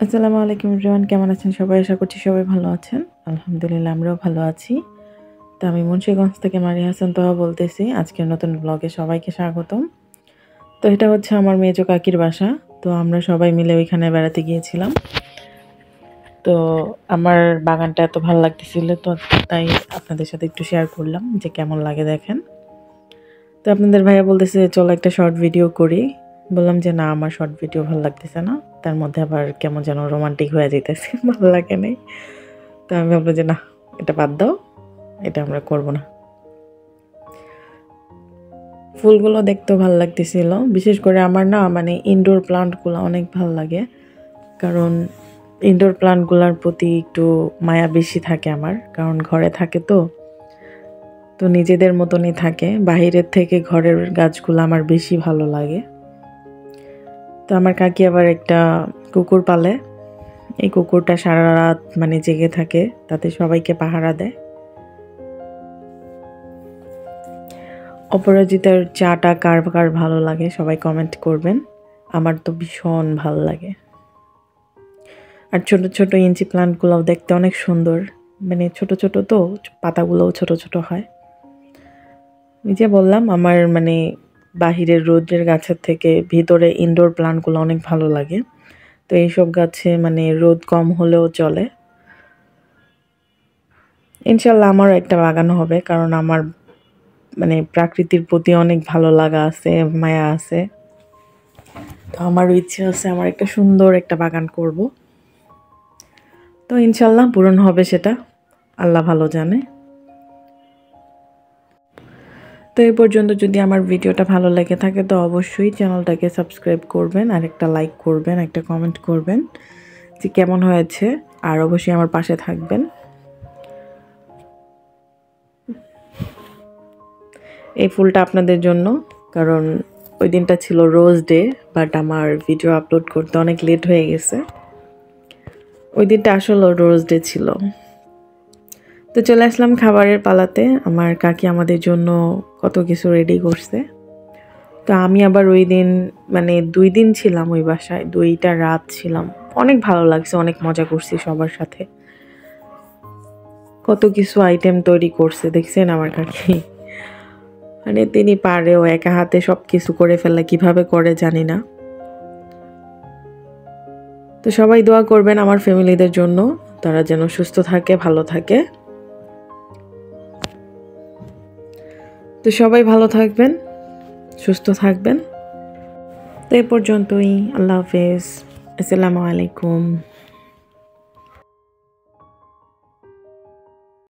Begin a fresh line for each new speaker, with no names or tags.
আসসালামু আলাইকুম এভরিওয়ান, কেমন আছেন সবাই? আশা করছি সবাই ভালো আছেন। আলহামদুলিল্লাহ আমরাও ভালো আছি। তো আমি মুন্সিগঞ্জ থেকে মারিয়া হাসান তোহা বলতেছি। আজকের নতুন ব্লগে সবাইকে স্বাগতম। তো এটা হচ্ছে আমার মেজো কাকির বাসা। তো আমরা সবাই মিলে ওইখানে বেড়াতে গিয়েছিলাম। তো আমার বাগানটা এত ভালো লাগতেছিল, তো তাই আপনাদের সাথে একটু শেয়ার করলাম যে কেমন লাগে দেখেন। তো আপনাদের ভাইয়া বলতেছে চলো একটা শর্ট ভিডিও করি। বললাম যে না, আমার শর্ট ভিডিও ভালো লাগতেছে না, তার মধ্যে আবার কেমন যেন রোমান্টিক হয়ে যেতেছে, ভালো লাগে নাই। তো আমি ভাবলাম যে না, এটা বাদ দাও, এটা আমরা করব না। ফুলগুলো দেখতেও ভালো লাগতেছিল, বিশেষ করে আমার না মানে ইনডোর প্লান্টগুলো অনেক ভালো লাগে, কারণ ইনডোর প্লান্টগুলোর প্রতি একটু মায়া বেশি থাকে আমার, কারণ ঘরে থাকে তো তো নিজেদের মতনই থাকে। বাহিরের থেকে ঘরের গাছগুলো আমার বেশি ভালো লাগে। তো আমার কাকি আবার একটা কুকুর পালে। এই কুকুরটা সারা রাত মানে জেগে থাকে, তাতে সবাইকে পাহারা দেয়। অপরাজিতার চাটা কার কার ভালো লাগে সবাই কমেন্ট করবেন। আমার তো ভীষণ ভালো লাগে। আর ছোট ছোট ইঞ্চি প্লান্টগুলোও দেখতে অনেক সুন্দর, মানে ছোট ছোট তো পাতাগুলোও ছোট ছোট হয়। ওই যে বললাম আমার মানে বাহিরের রোদের গাছের থেকে ভিতরে ইনডোর প্লান্টগুলো অনেক ভালো লাগে। তো এইসব গাছে মানে রোদ কম হলেও চলে। ইনশাল্লাহ আমারও একটা বাগান হবে, কারণ আমার মানে প্রকৃতির প্রতি অনেক ভালো লাগা আছে, মায়া আছে। তো আমারও ইচ্ছে আছে আমার একটা সুন্দর একটা বাগান করব। তো ইনশাল্লাহ পূরণ হবে সেটা, আল্লাহ ভালো জানে। তো এই পর্যন্ত যদি আমার ভিডিওটা ভালো লেগে থাকে তো অবশ্যই চ্যানেলটাকে সাবস্ক্রাইব করবেন, আর একটা লাইক করবেন, একটা কমেন্ট করবেন যে কেমন হয়েছে, আর অবশ্যই আমার পাশে থাকবেন। এই ফুলটা আপনাদের জন্য, কারণ ওই দিনটা ছিল রোজ ডে, বাট আমার ভিডিও আপলোড করতে অনেক লেট হয়ে গেছে। ওই দিনটা আসলে রোজ ডে ছিল। তো চলে আসলাম খাবারের পালাতে। আমার কাকি আমাদের জন্য কত কিছু রেডি করছে। তো আমি আবার ওই দিন মানে 2 দিন ছিলাম ওই বাসায়, 2টা রাত ছিলাম। অনেক ভালো লাগছে, অনেক মজা করছি সবার সাথে। কত কিছু আইটেম তৈরি করছে দেখছেন আমার কাকি, মানে তিনি পারেও একা হাতে সব কিছু করে ফেলে, কিভাবে করে জানি না। তো সবাই দোয়া করবেন আমার ফ্যামিলিদের জন্য, তারা যেন সুস্থ থাকে, ভালো থাকে। তো সবাই ভালো থাকবেন, সুস্থ থাকবেন। তো এই পর্যন্তই, আল্লাহ হাফেজ, আসসালামু আলাইকুম।